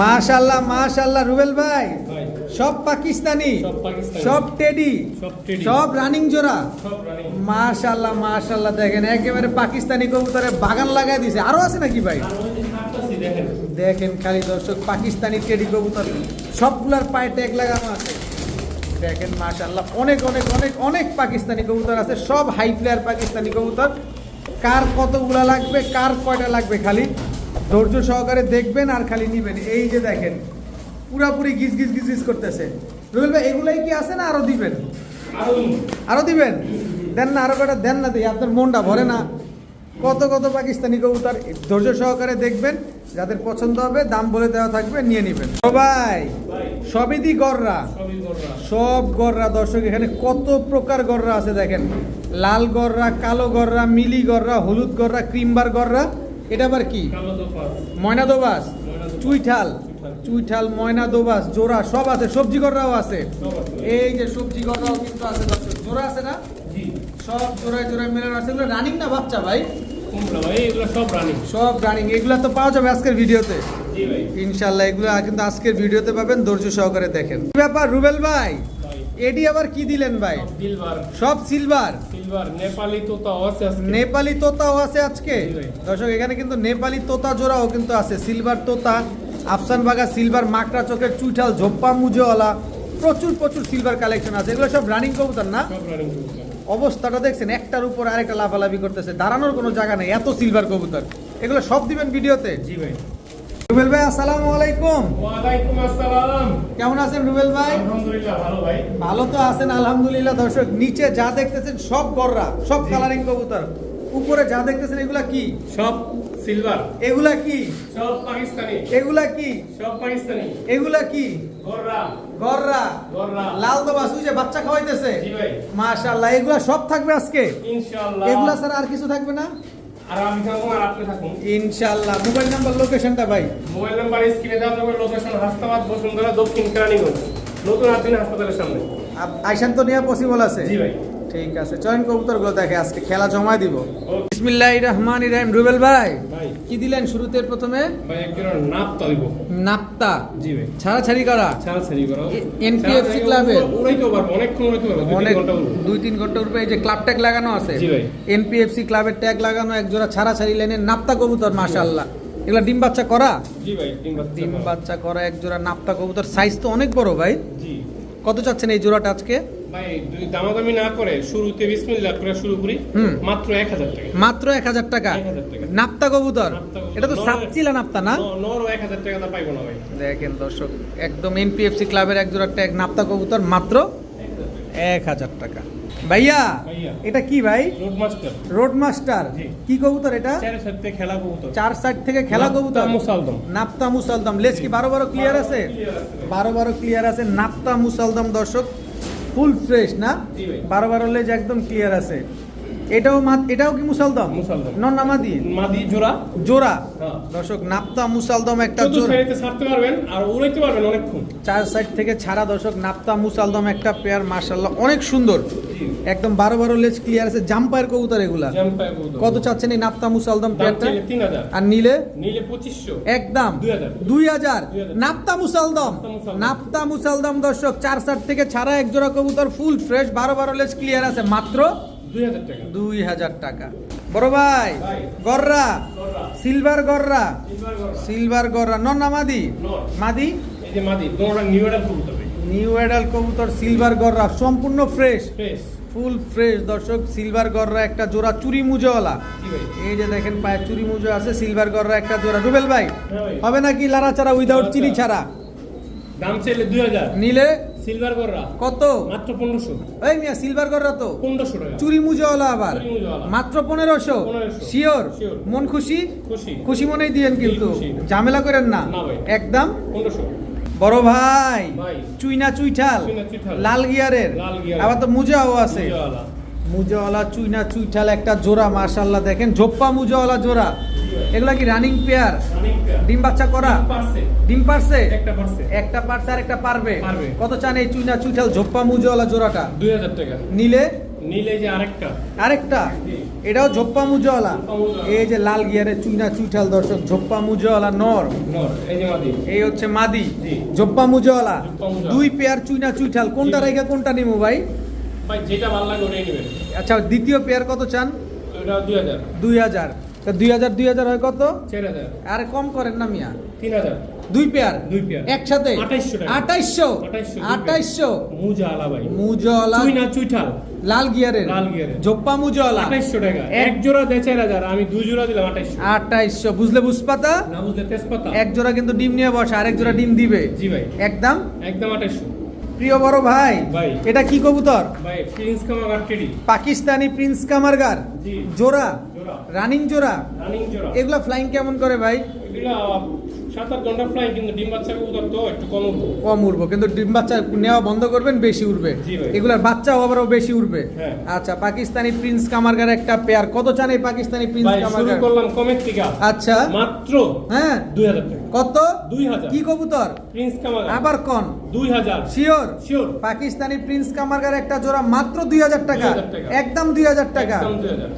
মাশাআল্লাহ মাশাআল্লাহ রুবেল ভাই সব পাকিস্তানি সব টেডি সব রানিং জোড়া মাশাআল্লাহ মাশাআল্লাহ দেখেন একেবারে পাকিস্তানি কবুতরের বাগান লাগাই দিয়েছে। আরো আছে নাকি ভাই? দেখেন খালি দর্শক পাকিস্তানি টেডি কবুতর সবগুলার পায়ে ট্যাগ লাগানো আছে। দেখেন মাশাআল্লাহ অনেক অনেক অনেক অনেক পাকিস্তানি কবুতর আছে, সব হাই প্লেয়ার পাকিস্তানি কবুতর। কার কতগুলা লাগবে, কার কয়টা লাগবে খালি ধৈর্য সহকারে দেখবেন আর খালি নিবেন। এই যে দেখেন পুরাপুরি গিজ গিজ গিজ গিজ করতেছে। রুবেল ভাই এগুলাই কি আছে না আরো দিবেন? আরো দিবেন? দেন না, আরো কটা দেন না, দিই আপনার মনটা ভরে না। কত কত পাকিস্তানি কবুতর ধৈর্য সহকারে দেখবেন, যাদের পছন্দ হবে দাম বলে দেওয়া থাকবে, নিয়ে নেবেন। সবাই সবই দি গররা, সব গররা দর্শক। এখানে কত প্রকার গররা আছে দেখেন, লাল গররা, কালো গররা, মিলি গররা, হলুদ গররা, ক্রিমবার গররা। এটা আবার কি? ময়না দোবাস, চুইঠাল, চুইঠাল, ময়না দোবাস জোড়া সব আছে। সবজি গররাও আছে, এই যে সবজি গররাও কিন্তু আছে দর্শক। জোড়া আছে না? সব জোড়ায় জোড়ায় মেলানো আছে। এগুলো রানিং না বাচ্চা ভাই? সব রানিং। এগুলা তো পাওয়া যাবে আজকের ভিডিওতে ইনশাল্লাহ। এগুলো কিন্তু আজকের ভিডিওতে পাবেন, ধৈর্য সহকারে দেখেন। কি ব্যাপার রুবেল ভাই, এডি আবার কি দিলেন ভাই? সব সিলভার। নেপালি তোতাও আছে আজকে দর্শক। এখানে কিন্তু নেপালি তোতা জোড়াও কিন্তু আছে, সিলভার তোতা, আফসান বাগা সিলভার, মাকড়া চোখের চুইঠাল, ঝোপ্পা মুজোওয়ালা, প্রচুর প্রচুর সিলভার কালেকশন আছে। এগুলো সব রানিং কবুতর না? অবস্থাটা দেখছেন, একটার উপর আরেকটা লাফালাফি করতেছে, দাঁড়ানোর কোনো জায়গা নেই, এত সিলভার কবুতর। এগুলো সব দিবেন ভিডিওতে? জি ভাই। রুবেল ভাই আসসালামু আলাইকুম। ওয়ালাইকুম আসসালাম। কেমন আছেন রুবেল ভাই? আলহামদুলিল্লাহ ভালো ভাই। ভালো তো আছেন আলহামদুলিল্লাহ। দর্শক নিচে যা দেখতেছেন সব গররা, সব কালারিং কবুতর। উপরে যা দেখতেছেন এগুলা কি? সব সিলভার। এগুলা কি? সব পাকিস্তানি। এগুলা কি? সব পাকিস্তানি। এগুলা কি? গররা। গররা, গররা, লাল দোবাস, ওই যে বাচ্চা খাওয়াইতেছে। জি ভাই। মাশাআল্লাহ এগুলা সব থাকবে আজকে ইনশাআল্লাহ। এগুলা ছাড়া আর কিছু থাকবে না? আর আমি থাকবো আর আপনি থাকুন ইনশাআল্লাহ। মোবাইল নাম্বার, লোকেশনটা ভাই? মোবাইল নাম্বার স্ক্রিনে দেওয়া থাকবে। লোকেশন হাসনাবাদ, বসুন্ধরা, দক্ষিণ কেরানীগঞ্জ, নতুন আদিন হাসপাতালের সামনে। আইসান তো নেওয়া পসিবল আছে? জি ভাই। ঠিক আছে, চয়ন কবুতরগুলো দেখে আজকে খেলা জমা দিব। বিসমিল্লাহির রহমানির রহিম। রুবেল ভাই কি দিলেন শুরুতে? প্রথমে ভাই একটা নাপতা দিব। নাপতা? জি ভাই। ছাড়াছাড়ি করা? ছাড়াছাড়ি করা। এনপিএফসি ক্লাবের উড়াইতে পারবো, অনেকক্ষণ উড়াইতে পারবো, 2-3 ঘন্টা উড়বে। এই যে ক্লাব ট্যাগ লাগানো আছে? জি ভাই। এনপিএফসি ক্লাবের ট্যাগ লাগানো, এক জোড়া ছাড়াছাড়ি লাইনের নাপতা কবুতর মাশাআল্লাহ। এগুলা ডিম বাচ্চা করা? জি ভাই, ডিম বাচ্চা করা এক জোড়া নাপতা কবুতর। সাইজ তো অনেক বড় ভাই। জি। কত চাচ্ছেন এই জোড়াটা আজকে? ভাই দামাদামি না করে শুরুতে বিসমিল্লাহ করে শুরু করি, মাত্র 1000 টাকা। মাত্র 1000 টাকা? নাপতা কবুতর। এটা তো সাতচিলা নাপতা না? নর 1000 টাকা দা পাইবো না ভাই। দেখেন দর্শক একদম এনপিএফসি ক্লাবের এক জোড়া ট্যাগ নাপতা কবুতর, মাত্র 1000 টাকা। ভাইয়া এটা কি ভাই? Road master. রোড মাস্টার কি কবুতর এটা? 4 সাইড থেকে খেলা কবুতর। 4 সাইড থেকে খেলা কবুতর। মুসালদম। নাপতা মুসালদম। লেজ কি 12 ক্লিয়ার আছে? 12 ক্লিয়ার আছে। নাপতা মুসালদম দর্শক, ফুল ফ্রেশ না? 12 লেজ একদম ক্লিয়ার আছে। এটাও কি মুসালদম? নন না মাদি? মাদি জোড়া। জোড়া দর্শক, নাপতা মুসালদম একটা জোড়া। ছাড়তে পারবেন আর উড়াইতে পারবেন অনেকক্ষণ। 4 সাইড থেকে ছাড়া দর্শক, নাপতা মুসালদম একটা পেয়ার মাশাআল্লাহ অনেক সুন্দর, একদম 12 লেজ ক্লিয়ার আছে। জাম্পায়ের কবুতর এগুলা। কত চাচ্ছেন এই নাপতা মুসালদম পেয়ারটা? 3000। আর নিলে? নিলে 2500। একদম 2000। নাপতা মুসালদম। নাপতা মুসালদম দর্শক 4 সাইড থেকে ছাড়া এক জোড়া কবুতর, ফুল ফ্রেশ, 12 লেজ ক্লিয়ার আছে, মাত্র 2000 টাকা। বড় ভাই গররা, সিলভার গররা, সিলভার গররা নন না মাদি? মাদি। এই যে মাদি, দুটোটা নিউ এডাল কবুতর। নিউ এডাল কবুতর, সিলভার গররা, সম্পূর্ণ ফ্রেশ, ফুল ফ্রেশ দর্শক। সিলভার গররা একটা জোড়া, চুরি মুজোওয়ালা। এই যে দেখেন পায়ে চুরি মুজো আছে, সিলভার গররা একটা জোড়া। রুবেল ভাই হবে নাকি লারা ছাড়া, উইদাউট চিনি ছাড়া? দাম চাইলে 2000, নিলে সিলভার গররা কত? মাত্র 1500। এই মিয়া সিলভার গররা তো 1500 টাকা। চুরি মুজোওয়ালা আবার মাত্র 1500। শিওর? মন খুশি? খুশি মনেই দিয়েন, কিন্তু ঝামেলা করেন না, একদম 1500। বড় ভাই চুইনা চুইঠাল, লাল গিয়ারের, আবার তো মুজাও আছে। মুজাওয়ালা চুইনা চুইঠাল একটা জোড়া মাশাআল্লাহ। দেখেন ঝোপ্পা মুজাওয়ালা জোড়া। এগুলা কি রানিং পেয়ার? ডিম বাচ্চা করা? ডিম পারছে? একটা পারছে আর একটা পারবে। কত চান এই চুইনা চুইঠাল ঝোপ্পা মুজাওয়ালা জোড়াটা? 2000 টাকা। নিলে? নীলে যে আরেকটা এটাও ঝোপ্পা মুজওয়ালা। ঝোপ্পা মুজওয়ালা। এই যে লাল গিয়ারের চুইনা চুইঠাল দর্শক, ঝোপ্পা মুজওয়ালা নর। এই যে মাদি। এই হচ্ছে মাদি, জি। ঝোপ্পা মুজওয়ালা। ঝোপ্পা মুজওয়ালা। দুই পেয়ার চুইনা চুইঠাল, কোনটা জি। রেখে কোনটা নিমু ভাই? ভাই যেটা ভালো লাগে ওটাই নেবেন। আচ্ছা, দ্বিতীয় পেয়ার কত চান? ওটা 2000। 2000। তো 2000 হয় কত? 4000। আরে কম করেন না মিয়া। 3000। দুই পেয়ার দুই পেয়ার। একসাথে 2800 টাকা। 2800। 2800 মুজালা ভাই। মুজওয়ালা চুইনা চুইঠাল লাল গিয়ারের, লাল গিয়ারের। ঝোপ্পা মুজওয়ালা 2800 টাকা। এক এক জোড়া দেয় 4000, আমি দুই জোড়া দিলাম 2800। 2800। বুঝলে বুঝপাতা? না বুঝলে তেজপাতা। এক জোড়া কিন্তু ডিম নিয়ে বসে, আরেক জোড়া ডিম দিবে। জি ভাই। একদম একদম 2800। প্রিয় বড় ভাই, ভাই। এটা কি কবুতর? ভাই প্রিন্স কামাগার টেডি। পাকিস্তানি প্রিন্স কামারগার জি। জোড়া, জোড়া। রানিং জোড়া। রানিং জোড়া। এগুলা ফ্লাইং কেমন করে ভাই? এগুলা 7-8 ঘন্টা ফ্লাই, কিন্তু ডিম বাচ্চা কবুতর তো একটু কম উঠবো। কম উড়বো, কিন্তু ডিম বাচ্চা নেওয়া বন্ধ করবেন, বেশি উড়বে। জি ভাই। এগুলার বাচ্চাও আবারও বেশি উড়বে। হ্যাঁ। আচ্ছা, পাকিস্তানি প্রিন্স কামারগার একটা পেয়ার, কত চান এই পাকিস্তানি প্রিন্স ভাই শুরু কামারগার? করলাম কমের থেকে। আচ্ছা, মাত্র হ্যাঁ 2000 টাকা। কত? 2000। কি কবুতর? প্রিন্স কামাগার। আবার কোন? 2000। শিওর? শিওর। পাকিস্তানি প্রিন্স কামারগার একটা জোড়া মাত্র 2000 টাকা। 2000 টাকা। একদম 2000 টাকা। একদম 2000।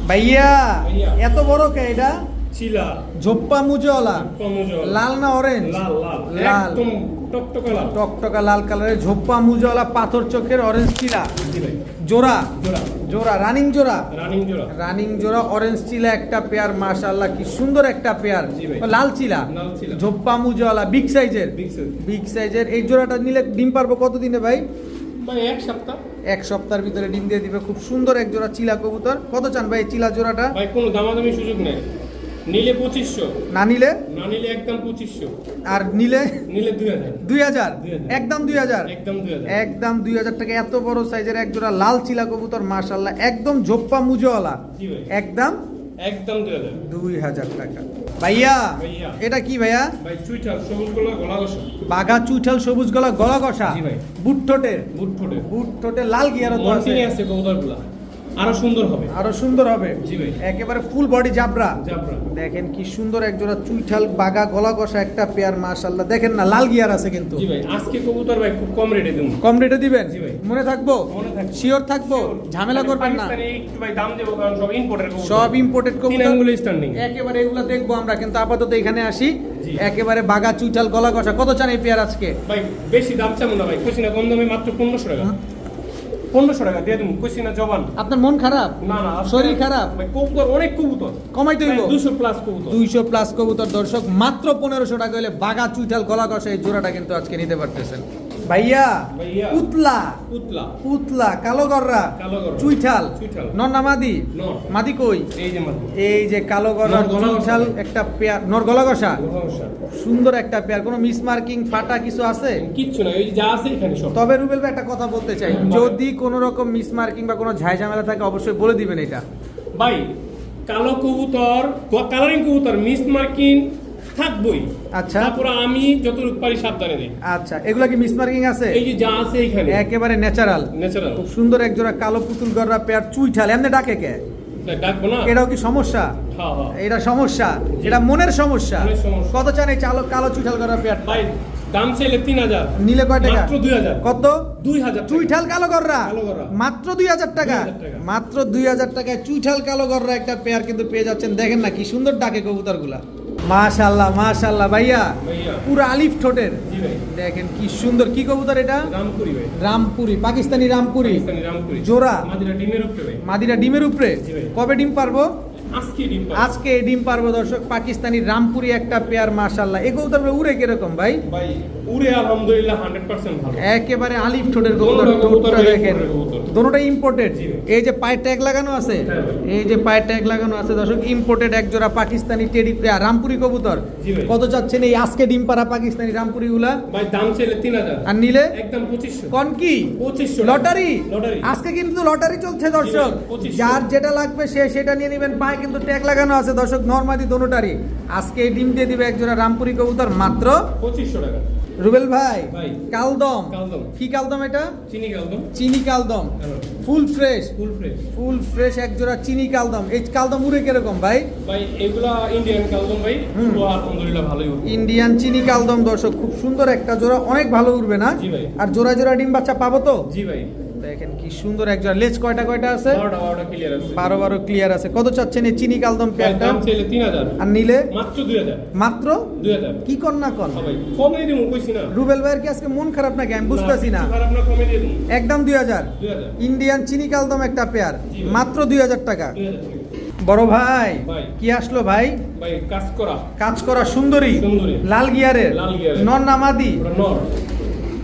ভাইয়া ভাইয়া। এত বড় কে এটা? চিলা। ঝোপ্পা মুজওয়ালা, কমজোর। লাল না অরেঞ্জ? লাল লাল। লাল। একদম টকটকে লাল। টকটকা লাল কালারের ঝোপ্পা মুজওয়ালা, পাথর চোখের, অরেঞ্জ চিলা জি ভাই। জোড়া। জোড়া। জোড়া রানিং জোড়া। রানিং জোড়া। রানিং জোড়া, অরেঞ্জ চিলা একটা পেয়ার। মাশাআল্লাহ কি সুন্দর একটা পেয়ার। জি ভাই। লাল চিলা, লাল চিলা। ঝোপ্পা মুজওয়ালা, বিগ সাইজের। Big size. বিগ সাইজের এই জোড়াটা নিলে ডিম পারবো কত দিনে ভাই? ভাই এক সপ্তাহ। এক সপ্তাহের ভিতরে ডিম দিয়ে দিবে। খুব সুন্দর এক জোড়া চিলা কবুতর। কত চান ভাই এই চিলা জোড়াটা? ভাই কোনো দামাদামি সুযোগ নেই। নিলে 2500, না নিলে? না নিলে একদম 2500, আর নিলে? নিলে 2000। 2000। 2000 একদম 2000। একদম 2000। একদম 2000 টাকা। এত বড় সাইজের এক জোড়া লাল চিলা কবুতর, মাশাআল্লাহ একদম ঝোপ্পা মুজওয়ালা। জি ভাই। একদম একদম 2000। 2000 টাকা। ভাইয়া ভাইয়া। এটা কি ভাইয়া? ভাই চুইঠাল সবুজ গোলা গলা কষা। বাঘা চুইঠাল সবুজ গলা, গলা কষা। জি ভাই। বুট ঠোঁটের, বুট ফুটে। বুট ঠোঁটে লাল গিয়ারও তো আছে। মন্টিনি আছে কবুতরগুলা, আরো সুন্দর হবে। আরো সুন্দর হবে। জি ভাই। একেবারে ফুল বডি জাবরা। জাবরা। দেখেন কি সুন্দর এক জোড়া চুইঠাল বাঘা গলা কষা একটা পেয়ার, মাশাআল্লাহ। দেখেন না লাল গিয়ার আছে কিন্তু। জি ভাই, আজকে কবুতর ভাই খুব কম রেটে দেব। কম রেটে দিবেন? জি ভাই। মনে থাকবো? মনে থাকবে। শিওর থাকবো? ঝামেলা করবেন না? পাকিস্তানি একটু ভাই দাম দেব, কারণ সব ইম্পোর্টের কবুতর। সব ইম্পোর্টেড তিন আঙ্গুল স্ট্যান্ডিং। একেবারে এগুলা দেখবো আমরা, কিন্তু আপাতত এখানে আসি। জি। একেবারে বাঘা চুইঠাল গলা কষা। কত চান এই পেয়ার আজকে? ভাই বেশি দাম চাবো না ভাই, খুশি না কম দামে, মাত্র 1500 টাকা। 1500 টাকা দিয়ে দেবো, খুশি না জবান। আপনার মন খারাপ? না না, শরীর খারাপ? ভাই কবুতর অনেক কবুতর, কমাইতে হইব। 200 প্লাস কবুতর। 200 প্লাস কবুতর দর্শক, মাত্র 1500 টাকা হলে বাঘা চুইঠাল গলা কষা এই জোড়াটা কিন্তু আজকে নিতে পারতেছেন। ভাইয়া ভাইয়া। পুতলা, পুতলা। পুতলা কালো গররা, কালো গররা। চুইঠাল, চুইঠাল। নর না মাদি? নর। মাদি কই? এই যে মাত্র। এই যে কালো গররা নর গলা চুইঠাল কষা। একটা পেয়ার, নর গলা কষা। সমস্যা সুন্দর একটা পেয়ার। কোনো মিস মার্কিং ফাটা কিছু আছে? কিচ্ছু না, এই যা আছে এখানে সব। তবে রুবেল ভাই একটা কথা বলতে চাই, বলেন। যদি কোনো রকম মিস মার্কিং বা কোনো ঝাই ঝামেলা থাকে অবশ্যই বলে দিবেন এটা। ভাই কালো কবুতর, কালারিং কবুতর মিস মার্কিং থাকবই। আচ্ছা। তারপর আমি যতটুকু পারি সাবধানে দিই। আচ্ছা, এগুলা কি মিস মার্কিং আছে? এই যে যা আছে এখানে একেবারে ন্যাচারাল। ন্যাচারাল। খুব সুন্দর এক জোড়া কালো পুতুল গররা পেয়ার চুইঠাল। এমনি ডাকে কে? ডাকবো না। এটাও কি সমস্যা? হ্যাঁ হ্যাঁ। এটা সমস্যা, এটা মনের সমস্যা। মনের সমস্যা। কত চান এই কালো চুইঠাল গররা পেয়ার? ভাই দাম চাইলে 3000, নিলে কয় টাকা? মাত্র 2000। কত? 2000 চুইঠাল কালো গররা কালো গররা। মাত্র 2000 টাকা। 2000 টাকা। মাত্র 2000 টাকায় চুইঠাল কালো গররা একটা পেয়ার কিন্তু পেয়ে যাচ্ছেন। দেখেন না কি সুন্দর ডাকে কবুতরগুলা। মাশাআল্লাহ মাশাআল্লাহ ভাইয়া, ভাইয়া। পুরো আলিফ ঠোঁটের। জি ভাই। দেখেন কি সুন্দর। কি কবুতর এটা? রামপুরি ভাই। রামপুরি, পাকিস্তানি রামপুরি। পাকিস্তানি রামপুরি। জোড়া। মাদিরা ডিমের উপরে ভাই। মাদিরা ডিমের উপরে। জি ভাই। কবে ডিম পারবো? আজকে ডিম পাবে। আজকে ডিম পারবো দর্শক। পাকিস্তানি রামপুরি একটা পেয়ার, মাশাআল্লাহ। এই কবুতরগুলো উড়ে কিরকম ভাই? ভাই উড়ে আলহামদুলিল্লাহ 100% ভালো। একেবারে আলিফ ঠোঁটের কবুতর। দোনোটা কবুতর ঠোঁটটা দেখেন, imported কবুতর। দোনোটা ইম্পোর্টেড। জি ভাই। এই যে পায়ে ট্যাগ লাগানো আছে, হ্যাঁ ভাই। এই যে পায়ে ট্যাগ লাগানো আছে দর্শক, ইম্পোর্টেড এক জোড়া পাকিস্তানি টেডি পেয়ার রামপুরি কবুতর। জি ভাই। কত চাচ্ছেন এই আজকে ডিম পাড়া পাকিস্তানি রামপুরি গুলা? ভাই দাম চাইলে 3000, আর নিলে একদম 2500। কোন কি? 2500 লটারি? লটারি। আজকে কিন্তু লটারি চলছে দর্শক। জি ভাই, 2500। যার যেটা লাগবে সে সেটা নিয়ে নেবেন। পায়ে কিন্তু ট্যাগ লাগানো আছে দর্শক, নরমাদি দোনোটারি। আজকে এই ডিম দিয়ে দিবে এক জোড়া রামপুরি কবুতর মাত্র 2500 টাকা। রুবেল ভাই। ভাই। কালদম। কালদম। কি কালদম এটা? চিনি কালদম। চিনি কালদম, hello. Full fresh. Full fresh. Full fresh এক জোড়া চিনি কালদম। এই কালদম উড়ে কিরকম ভাই? ভাই এগুলা ইন্ডিয়ান কালদম ভাই, পুরো আলহামদুলিল্লাহ ভালোই উঠবে। ইন্ডিয়ান চিনি কালদম দর্শক, খুব সুন্দর একটা জোড়া, অনেক ভালো উড়বে না? জি ভাই। আর জোড়া জোড়া ডিম বাচ্চা পাবো তো? জি ভাই। দেখেন কি সুন্দর একজোড়া। লেজ কয়টা কয়টা আছে? 12টা ক্লিয়ার আছে। 12 ক্লিয়ার আছে। কত চাচ্ছেন এই চিনি কালদম ভাই পেয়ারটা? দাম চাইলে 3000, আর নিলে মাত্র 2000। মাত্র 2000 কি কর না কর? ভাই কমে দিমু, কইছি না। রুবেল ভাইয়ের কি আজকে মন খারাপ নাকি? আমি বুঝতেছি না। কিছু খারাপ না, কমে দিয়ে দিমু। একদম 2000 2000 ইন্ডিয়ান চিনি কালদম একটা পেয়ার, জি। মাত্র 2000 টাকা। 2000 বড় ভাই ভাই। কি আসলো ভাই? ভাই কাজ করা কাজ করা সুন্দরী, সুন্দরী। লাল গিয়ারের, লাল গিয়ারের। নর না মাদি? ওটা নর।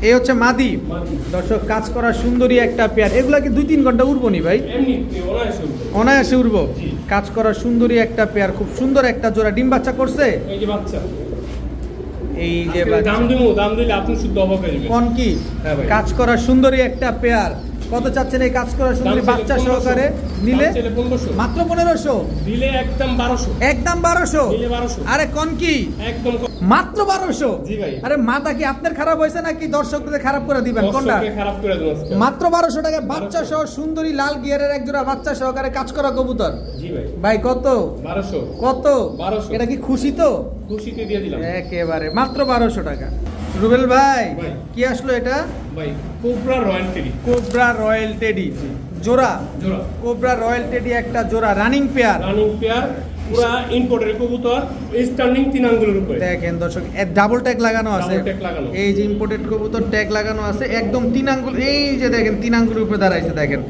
এই হচ্ছে মাদি। মাদি। দর্শক কাজ করা সুন্দরী একটা পেয়ার। এগুলা কি 2-3 ঘন্টা উড়বো নি ভাই? এমনি অনায়াসে উঠবে। অনায়াসে উড়বো। জি। কাজ করা সুন্দরী একটা পেয়ার, খুব সুন্দর একটা জোড়া। ডিম বাচ্চা করছে? এই যে বাচ্চা। এই যে আজকে দাম দিমু, দাম দিলে আপনি শুদ্ধ অবাক হয়ে যাবেন। কোন কি হ্যাঁ ভাই। কাজ করা সুন্দরী একটা পেয়ার। কত চাচ্ছেন এই কাজ করা সুন্দরী দাম বাচ্চা চাইলে 1500, সহকারে? নিলে দাম চাইলে 1500, মাত্র 1500, দিলে একদম 1200, একদম 1200। দিলে 1200। আরে কোন কি একদম মাত্র 1200? জি ভাই। আরে মাথা কি আপনার খারাপ হয়েছে নাকি দর্শকদের খারাপ করে দিবেন কোনটা? দর্শককে খারাপ করে দেন আজকে। মাত্র 1200 টাকায় বাচ্চা সহ সুন্দরী লাল গিয়ারের এক জোড়া বাচ্চা সহকারে কাজ করা কবুতর। জি ভাই। ভাই কত 1200, কত? 1200 এটা কি খুশি তো? খুশিতে দিয়ে দিলাম। একেবারে মাত্র 1200 টাকা। রুবেল ভাই ভাই। কি আসলো এটা? ভাই cobra royal teddy. Cobra royal teddy জোড়া। জোড়া। কোবরা রয়্যাল টেডি একটা জোড়া, রানিং পেয়ার। রানিং পেয়ার, পুরা ইম্পোর্টের কবুতর, স্ট্যান্ডিং 3 আঙ্গুলের উপরে। দেখেন দর্শক ডাবল ট্যাগ লাগানো আছে। Double tag লাগানো। এই যে ইম্পোর্টেড কবুতর ট্যাগ লাগানো আছে একদম 3 আঙ্গুল। এই যে দেখেন 3 আঙ্গুলের উপরে দাঁড়াইছে দেখেন।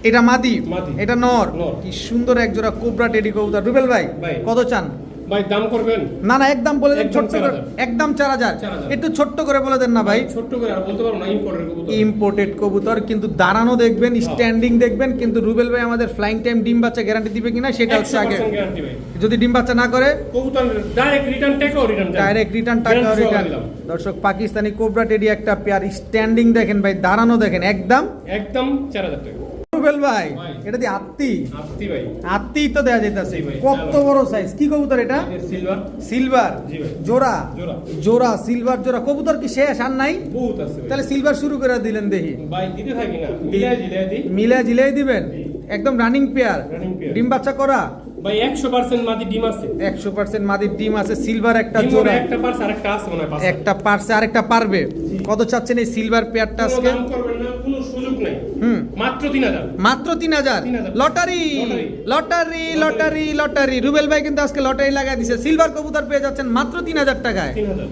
এটা মাদি, মাদি। এটা নর। নর। কি সুন্দর এক জোড়া কোবরা টেডি কবুতর। রুবেল ভাই ভাই। কত চান? ভাই দাম করবেন? না না একদম বলে দেন, একদম ছোট্ট করে 4000 একদম 4000। 4000 একটু ছোট্ট করে বলে দেন না ভাই। ছোট্ট করে আর বলতে পারবো না, ইম্পোর্টের কবুতর। ইম্পোর্টেড কবুতর কিন্তু দাঁড়ানো দেখবেন, স্ট্যান্ডিং দেখবেন। কিন্তু রুবেল ভাই আমাদের ফ্লাইং টাইম ডিম বাচ্চা গ্যারান্টি দিবে কিনা সেটা হচ্ছে আগে। 100% গ্যারান্টি ভাই। যদি ডিম বাচ্চা না করে কবুতর ডাইরেক্ট রিটার্ন টেকও রিটার্ন ডাইরেক্ট রিটার্ন টাকা Guarantee সহ রিটার্ন। দিলাম। দর্শক পাকিস্তানি কোবরা টেডি একটা পেয়ার, স্ট্যান্ডিং দেখেন ভাই, দাঁড়ানো দেখেন একদম। একদম 4000 টাকা। রুবেল ভাই ভাই। এটা দিয়ে আত্তি আপনি ভাই আত্তি তো দেয়া যাইতাছে। জি ভাই, কত চলো। বড় সাইজ, কি কবুতর এটা? সিলভার সিলভার জি ভাই। জোড়া জোড়া। জোড়া সিলভার জোড়া। কবুতর কি শেষ আর নাই? বহুত আছে ভাই। তাহলে সিলভার শুরু করে দিলেন দেখি। ভাই দিতে থাকি না, মিলাই দিলাই দি। মিলে জিলেই দিবেন। জি। একদম রানিং পেয়ার, Running pair। ডিম বাচ্চা করা। ভাই 100% মাদি ডিম আছে। 100% মাদির ডিম আছে। সিলভার একটা ডিম জোড়া, একটা পার্স আরেকটা আছে মনে হয় পাঁচটা। একটা পারছে আরেকটা পারবে। কত চাচ্ছেন এই সিলভার পেয়ারটা কোনো আজকে? দাম করবেন না, কোনো সুযোগ নাই। হুম মাত্র 3000। মাত্র 3000। 3000 lottery lottery. Lottery lottery lottery. Rubel ভাই কিন্তু আজকে লটারি লাগাই দিছে। সিলভার কবুতর পেয়ে যাচ্ছেন মাত্র 3000 টাকায়। 3000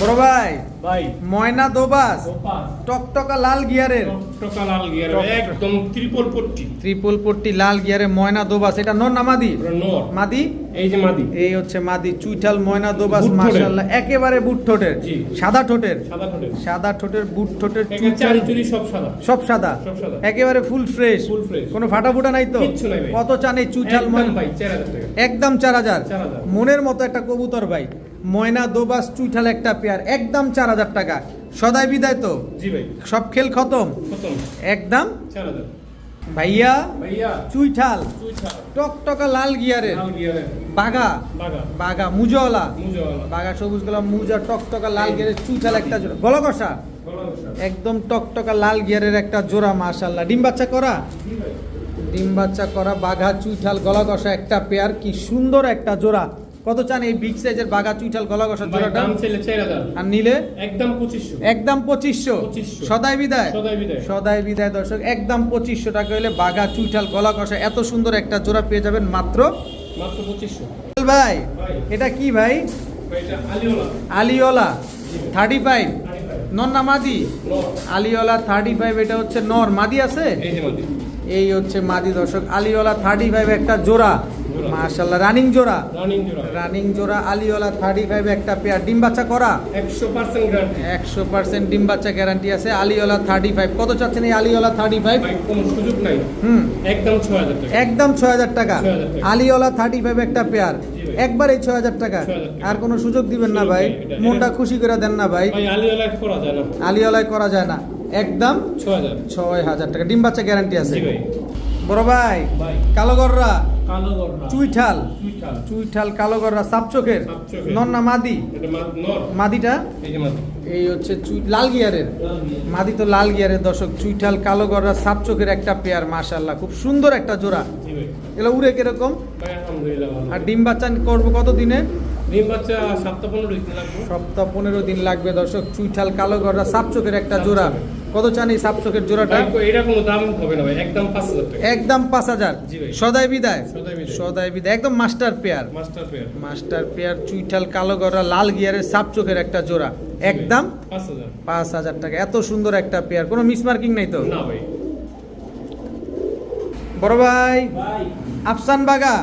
বড় ভাই ভাই। ময়না দোবাস ওপাস টকটকা লাল গিয়ারের, টকটকা লাল গিয়ার, একদম ত্রিপল পট্টি। ত্রিপল পট্টি লাল গিয়ারে ময়না দোবাস। এটা নর না মাদি? পুরো নর। মাদি। এই যে মাদি, এই হচ্ছে মাদি চুইঠাল ময়না দোবাস। বুট ঠোঁটের। মাশাআল্লাহ একেবারে বুট ঠোঁটের, জি। সাদা ঠোঁটের, সাদা ঠোঁটের। সাদা ঠোঁটের বুট ঠোঁটের একেবারে চুইঠাল চারি চুরি সব সাদা। সব সাদা, সব সাদা। একেবারে ফুল ফ্রেশ, Full fresh। কোনো ফাটা ফুটা নাই তো? কিচ্ছু নাই ভাই। কত চান এই চুইঠাল একদম ময়না? ভাই 4000 টাকা। একদম 4000। 4000 মনের মতো একটা কবুতর ভাই, ময়না দোবাস চুইঠাল একটা পেয়ার, একদম 4000 টাকা। সদাই বিদায় তো, জি ভাই। সব খেল খতম প্রথম একদম। 4000 ভাইয়া ভাইয়া। চুইঠাল চুইঠা টকটকা লাল গিয়ারের, লাল গিয়ারে বাঘা বাগা বাঘা মুজওয়ালা, মুজওয়ালা বাঘা সবুজ গোলাপ মুজা টকটকা লাল গিয়ারের চুইঠাল একটা জোড়া, গলকষা গলাবসা। একদম টকটকা লাল গিয়ারের একটা জোড়া। মাশাআল্লাহ ডিম বাচ্চা করা, জি ভাই। ডিম বাচ্চা করা বাঘা চুইঠাল গলাকষা একটা পেয়ার। কি সুন্দর একটা জোড়া। কত চান এই বিগ সাইজের বাঘা চুইঠাল গলাকষা ভাই জোড়াটা? দাম ছেলে 4000, আর নিলে একদম 2500। একদম 2500। 2500 সদাই বিদায়, সদাই বিদায়। সদাই বিদায় দর্শক। একদম 2500 টাকা হলে বাঘা চুইঠাল গলা কষা এত সুন্দর একটা জোড়া পেয়ে যাবেন মাত্র। মাত্র 2500। ভাই ভাই। এটা কি ভাই? ভাই এটা আলিওলা। আলিওলা 35 নর না মাদি? নর। আলিওলা 35, এটা হচ্ছে নর। মাদি আছে? এই যে মাদি। এই হচ্ছে মাদি দর্শক। আলিওলা 35 একটা জোড়া। জোড়া। মাশাআল্লাহ রানিং জোড়া, রানিং জোড়া। রানিং জোড়া আলিওলা 35 একটা পেয়ার। ডিম বাচ্চা করা 100% গ্যারান্টি। 100% ডিম বাচ্চা গ্যারান্টি আছে। আলিওলা 35। কত চাচ্ছেন এই আলিওলা 35? ভাই কোনো সুযোগ নাই, হুম একদম 6000 টাকা। একদম 6000 টাকা। 6000 টাকা। আলিওলা 35 একটা পেয়ার, জি ভাই। একবার এই 6000 টাকা। 6000 টাকা। আর কোনো সুযোগ দিবেন না সুযোগ ভাই? নেই, এটা- মনটা খুশি করে দেন না ভাই? ভাই আলিওলা করা যায় না। আলিওলায় করা যায় না, একদম 6000। 6000 টাকা। ডিম বাচ্চা গ্যারান্টি আছে। জি ভাই। বড় ভাই ভাই কালোগররা কালো গররা। চুইঠাল, চুইঠা। চুইঠাল কালোগররা সাপ চোখের, সাপচোখের। নর না মাদি? এটা নর। মাদিটা এই যে মাদি। এই হচ্ছে লাল গিয়ারের, মাদি তো লাল গিয়ারের দর্শক। চুইঠাল কালোগররা সাপ চোখের একটা পেয়ার। মাশাআল্লাহ খুব সুন্দর একটা জোড়া। জি ভাই। এগুলো উড়ে কিরকম? ভাই আলহামদুলিল্লাহ ভালো। আর ডিম বাচ্চা করবো কত দিনে? ডিম বাচ্চা সপ্তাহ 15 দিন লাগবে। সপ্তাহ 15 দিন লাগবে দর্শক। চুইঠাল কালো গড়া সাপ চোখের একটা জোড়া। কত চান এই সাপ চোখের জোড়াটা? ভাই এটা কোনো দাম হবে না ভাই, একদম 5000 টাকা। একদম 5000। জি ভাই। সদাই বিদায়। সদাই বিদায়। সদাই বিদায় একদম master pair. Master pair. Master pair চুইঠাল কালো গড়া লাল গিয়ারের সাপ চোখের একটা জোড়া, একদম 5000। 5000 টাকা। এত সুন্দর একটা পেয়ার, কোনো মিসমার্কিং নাই তো? না ভাই। বড় ভাই ভাই আফসান বাগা